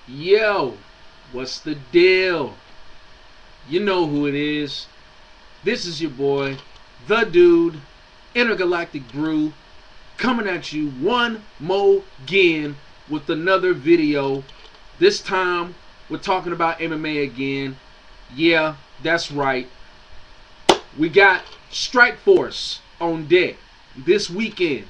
Yo, what's the deal? You know who it is. This is your boy, the dude, Intergalactic Brew, coming at you one more again with another video. This time, we're talking about MMA again. Yeah, that's right. We got Stikeforce on deck this weekend.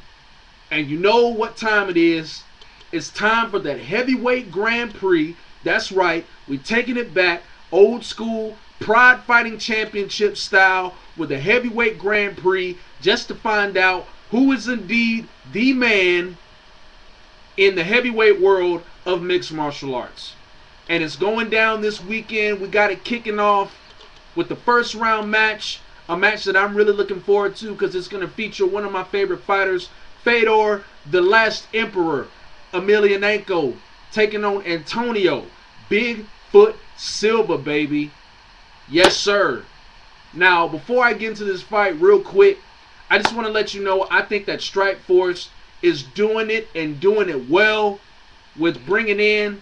And you know what time it is. It's time for that heavyweight Grand Prix. That's right. We're taking it back. Old school Pride Fighting Championship style with a heavyweight Grand Prix just to find out who is indeed the man in the heavyweight world of mixed martial arts. And it's going down this weekend. We got it kicking off with the first round match. A match that I'm really looking forward to because it's going to feature one of my favorite fighters, Fedor, the last Emperor, Emelianenko, taking on Antonio, Bigfoot Silva, baby. Yes, sir. Now, before I get into this fight real quick, I just want to let you know I think that Stikeforce is doing it and doing it well with bringing in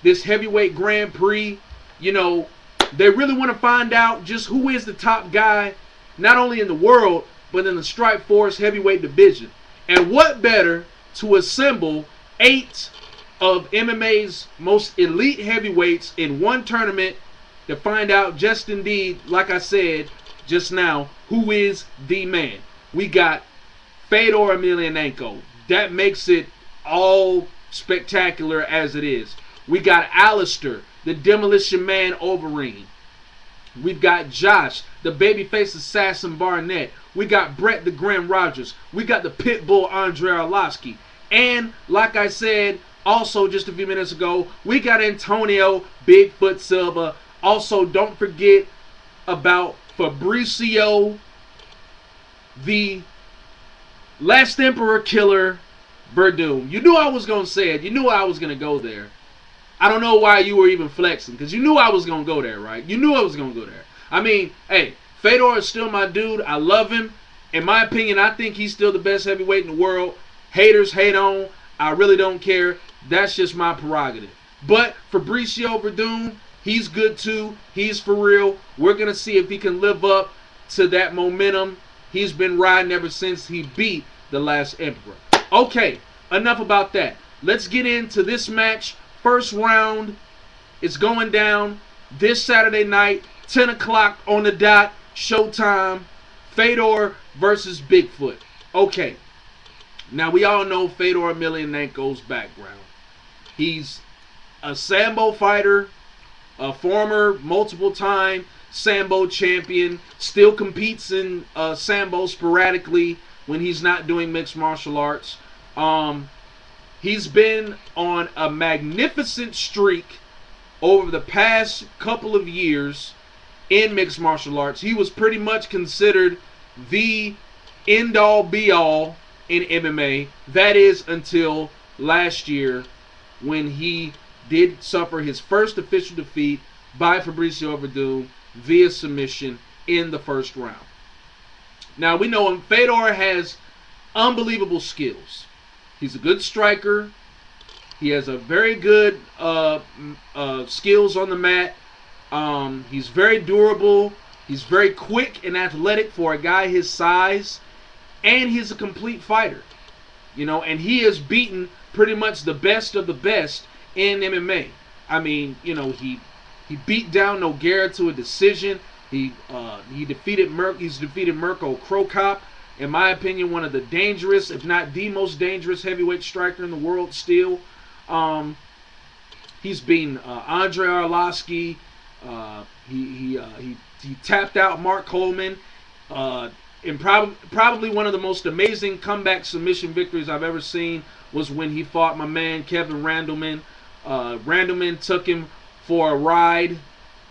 this heavyweight Grand Prix. You know, they really want to find out just who is the top guy, not only in the world, but in the Stikeforce heavyweight division. And what better to assemble 8 of MMA's most elite heavyweights in one tournament to find out just indeed, like I said just now, who is the man. We got Fedor Emelianenko. That makes it all spectacular as it is. We got Alistair, the Demolition Man Overeem. We've got Josh, the babyface assassin Barnett. We got Brett the Grim Rogers. We got the Pitbull Andre Arlovsky. And like I said also just a few minutes ago, we got Antonio Bigfoot Silva. Also, don't forget about Fabricio, the last Emperor killer, Verdum. You knew I was going to say it. You knew I was going to go there. I don't know why you were even flexing, because you knew I was going to go there, right? You knew I was going to go there. I mean, hey, Fedor is still my dude. I love him. In my opinion, I think he's still the best heavyweight in the world. Haters hate on. I really don't care. That's just my prerogative. But Fabricio Verdum, he's good too. He's for real. We're going to see if he can live up to that momentum he's been riding ever since he beat the last Emperor. Okay, enough about that. Let's get into this match. First round is going down this Saturday night, 10 o'clock on the dot, showtime. Fedor versus Bigfoot. Okay, now we all know Fedor Emelianenko's background. He's a Sambo fighter, a former multiple-time Sambo champion, still competes in Sambo sporadically when he's not doing mixed martial arts. He's been on a magnificent streak over the past couple of years in mixed martial arts. He was pretty much considered the end-all be-all in MMA. That is until last year when he did suffer his first official defeat by Fabricio Verdum via submission in the first round. Now we know him. Fedor has unbelievable skills. He's a good striker. He has a very good skills on the mat. He's very durable. He's very quick and athletic for a guy his size. And he's a complete fighter. You know, and he has beaten pretty much the best of the best in MMA. I mean, you know, he beat down Nogueira to a decision. He's defeated Mirko Krokop. In my opinion, one of the dangerous, if not the most dangerous heavyweight striker in the world still. He's beaten Andre Arlovsky. He tapped out Mark Coleman. And probably one of the most amazing comeback submission victories I've ever seen was when he fought my man Kevin Randleman. Randleman took him for a ride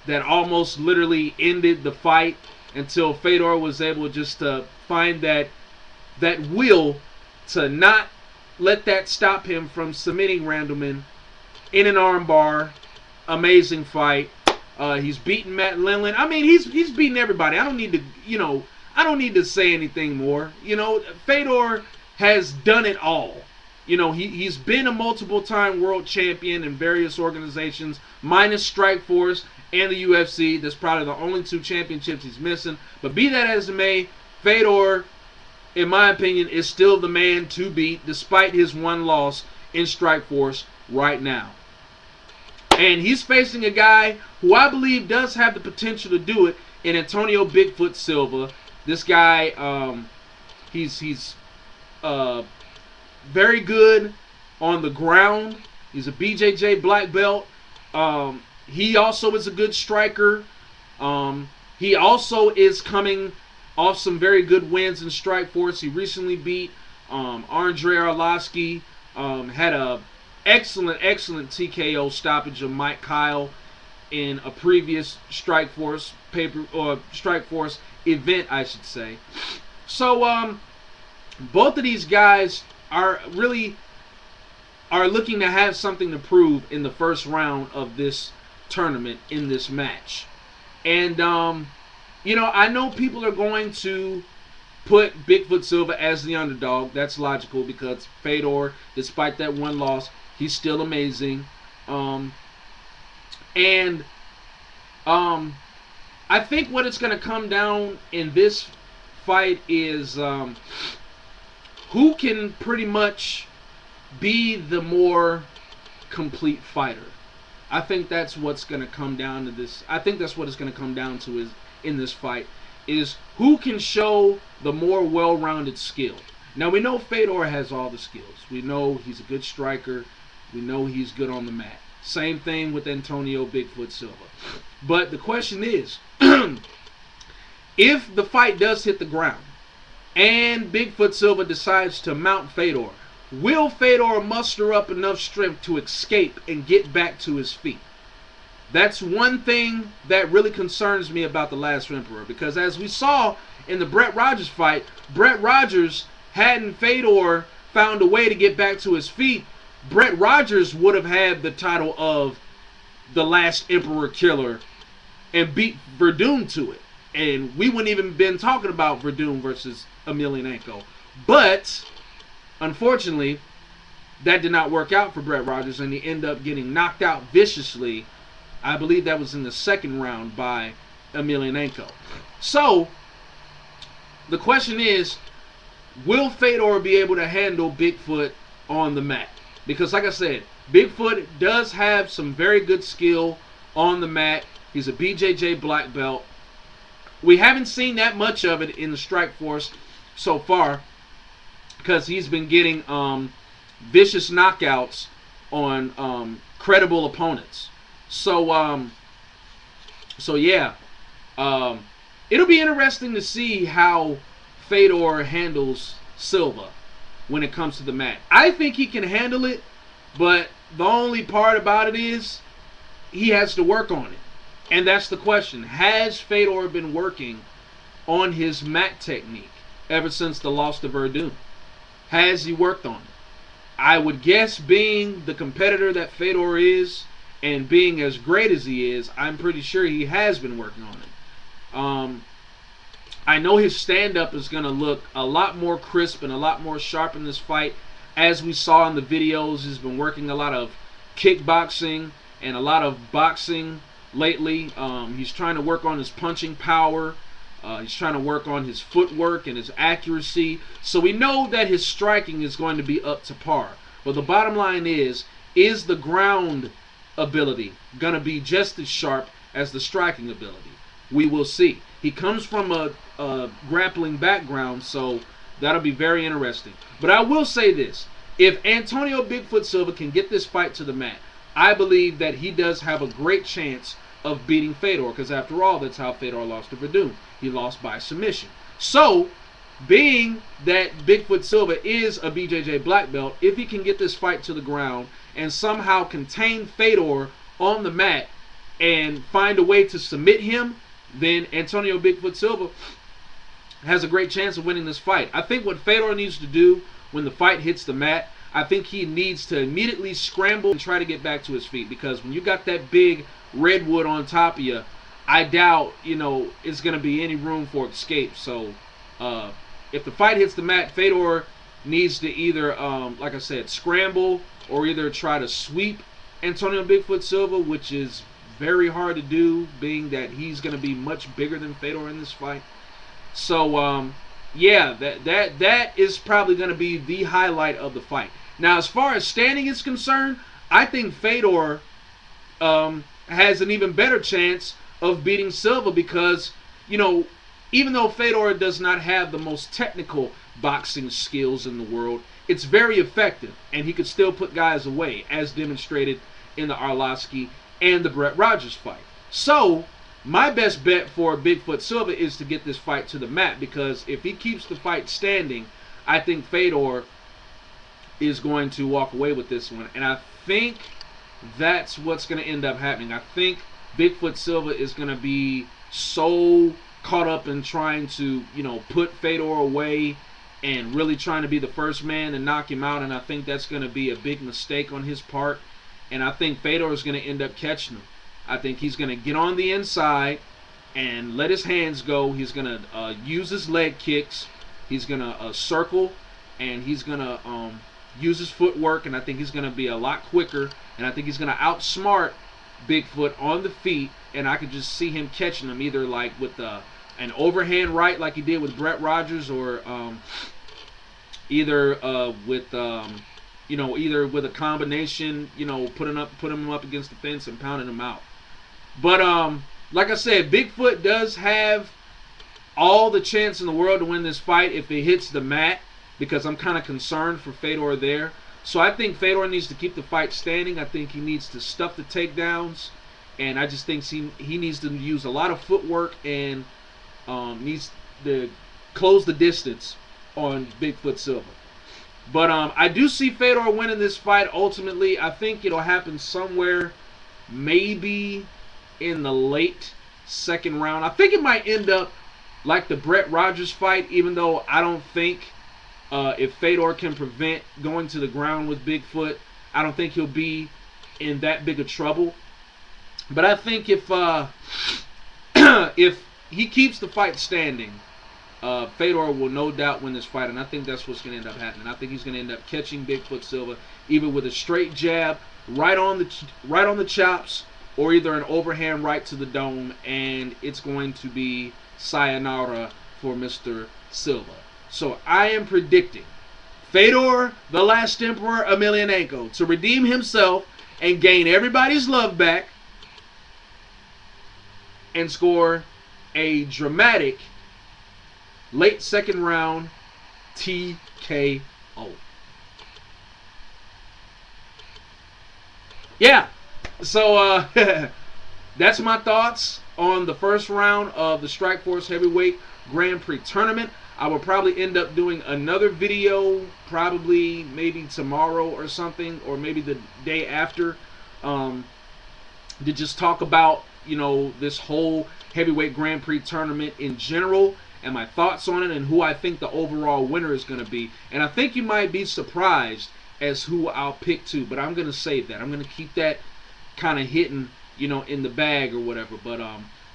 that almost literally ended the fight until Fedor was able just to find that will to not let that stop him from submitting Randleman in an armbar. Amazing fight. He's beaten Matt Lindland. I mean, he's beaten everybody. I don't need to say anything more. You know, Fedor has done it all. You know, he's been a multiple-time world champion in various organizations, minus Strikeforce and the UFC. That's probably the only 2 championships he's missing. But be that as it may, Fedor, in my opinion, is still the man to beat, despite his 1 loss in Strikeforce right now. And he's facing a guy who I believe does have the potential to do it in Antonio Bigfoot Silva. This guy, he's very good on the ground. He's a BJJ black belt. He also is a good striker. He also is coming off some very good wins in Strikeforce. He recently beat Andrei Arlovsky. Had a excellent TKO stoppage of Mike Kyle in a previous Strikeforce Strikeforce event, I should say. So both of these guys are looking to have something to prove in the first round of this tournament, in this match. And you know, I know people are going to put Bigfoot Silva as the underdog. That's logical because Fedor, despite that 1 loss, he's still amazing. I think what it's going to come down in this fight is who can pretty much be the more complete fighter. I think that's what's going to come down to this. I think that's what it's going to come down to is in this fight is who can show the more well-rounded skill. Now we know Fedor has all the skills. We know he's a good striker. We know he's good on the mat. Same thing with Antonio Bigfoot Silva. But the question is, if the fight does hit the ground and Bigfoot Silva decides to mount Fedor, will Fedor muster up enough strength to escape and get back to his feet? That's one thing that really concerns me about the last Emperor, because as we saw in the Brett Rogers fight, Brett Rogers, hadn't Fedor found a way to get back to his feet, Brett Rogers would have had the title of the last Emperor Killer and beat Verdun to it. And we wouldn't even been talking about Verdun versus Emelianenko. But unfortunately, that did not work out for Brett Rogers, and he ended up getting knocked out viciously. I believe that was in the 2nd round by Emelianenko. So, the question is, will Fedor be able to handle Bigfoot on the mat? Because like I said, Bigfoot does have some very good skill on the mat. He's a BJJ black belt. We haven't seen that much of it in the Strikeforce so far because he's been getting vicious knockouts on credible opponents. So yeah, it'll be interesting to see how Fedor handles Silva when it comes to the mat. I think he can handle it, but the only part about it is he has to work on it. And that's the question. Has Fedor been working on his mat technique ever since the loss to Verdun? Has he worked on it? I would guess, being the competitor that Fedor is and being as great as he is, I'm pretty sure he has been working on it. I know his stand-up is going to look a lot more crisp and a lot more sharp in this fight. As we saw in the videos, he's been working a lot of kickboxing and a lot of boxing lately. He's trying to work on his punching power. He's trying to work on his footwork and his accuracy. So we know that his striking is going to be up to par. But the bottom line is the ground ability going to be just as sharp as the striking ability? We will see. He comes from a grappling background, so that'll be very interesting. But I will say this. If Antonio Bigfoot Silva can get this fight to the mat, I believe that he does have a great chance of beating Fedor, because after all, that's how Fedor lost to Verdun. He lost by submission. So, being that Bigfoot Silva is a BJJ black belt, if he can get this fight to the ground and somehow contain Fedor on the mat and find a way to submit him, then Antonio Bigfoot Silva has a great chance of winning this fight. I think what Fedor needs to do when the fight hits the mat, I think he needs to immediately scramble and try to get back to his feet, because when you got that big redwood on top of you, I doubt, it's going to be any room for escape. So if the fight hits the mat, Fedor needs to either, like I said, scramble or either try to sweep Antonio Bigfoot Silva, which is very hard to do, being that he's going to be much bigger than Fedor in this fight. So, yeah, that is probably going to be the highlight of the fight. Now, as far as standing is concerned, I think Fedor has an even better chance of beating Silva because, you know, even though Fedor does not have the most technical boxing skills in the world, it's very effective, and he could still put guys away, as demonstrated in the Arlovsky and the Brett Rogers fight. So, my best bet for Bigfoot Silva is to get this fight to the mat, because if he keeps the fight standing, I think Fedor is going to walk away with this one. And I think that's what's going to end up happening. I think Bigfoot Silva is going to be so caught up in trying to, you know, put Fedor away and really trying to be the first man to knock him out, and I think that's going to be a big mistake on his part. And I think Fedor is going to end up catching him. I think he's going to get on the inside and let his hands go. He's going to use his leg kicks. He's going to circle, and he's going to use his footwork, and I think he's going to be a lot quicker, and I think he's going to outsmart Bigfoot on the feet, and I could just see him catching him either like with an overhand right like he did with Brett Rogers, or either with either with a combination, you know, putting him up against the fence and pounding him out. But like I said, Bigfoot does have all the chance in the world to win this fight if it hits the mat, because I'm kind of concerned for Fedor there. So I think Fedor needs to keep the fight standing. I think he needs to stuff the takedowns, and I just think he needs to use a lot of footwork and needs to close the distance on Bigfoot Silva. But I do see Fedor winning this fight ultimately. I think it'll happen somewhere maybe in the late second round. I think it might end up like the Brett Rogers fight, even though I don't think if Fedor can prevent going to the ground with Bigfoot, I don't think he'll be in that big of trouble. But I think if if he keeps the fight standing, Fedor will no doubt win this fight, and I think that's what's going to end up happening. I think he's going to end up catching Bigfoot Silva either with a straight jab right on the chops, or either an overhand right to the dome, and it's going to be sayonara for Mr. Silva. So I am predicting Fedor, the Last Emperor Emelianenko, to redeem himself and gain everybody's love back and score a dramatic late second round TKO. Yeah, so that's my thoughts on the first round of the Stikeforce Heavyweight Grand Prix Tournament. I will probably end up doing another video, probably maybe tomorrow or something, or maybe the day after, to just talk about, you know, this whole Heavyweight Grand Prix Tournament in general, and my thoughts on it, and who I think the overall winner is going to be. And I think you might be surprised as who I'll pick too, but I'm going to save that. I'm going to keep that kind of hidden, you know, in the bag or whatever. But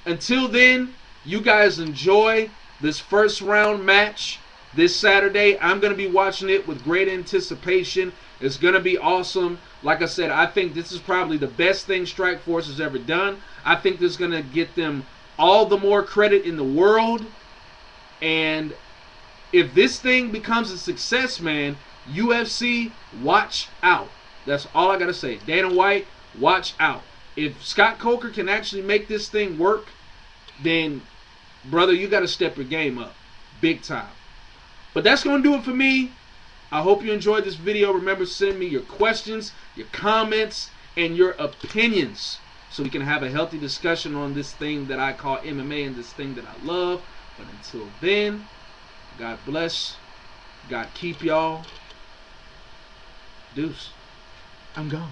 until then, you guys enjoy this first round match this Saturday. I'm going to be watching it with great anticipation. It's going to be awesome. Like I said, I think this is probably the best thing Stikeforce has ever done. I think this is going to get them all the more credit in the world. And if this thing becomes a success, man, UFC, watch out. That's all I got to say. Dana White, watch out. If Scott Coker can actually make this thing work, then, brother, you got to step your game up big time. But that's going to do it for me. I hope you enjoyed this video. Remember, send me your questions, your comments, and your opinions, so we can have a healthy discussion on this thing that I call MMA and this thing that I love. But until then, God bless. God keep y'all. Deuce. I'm gone.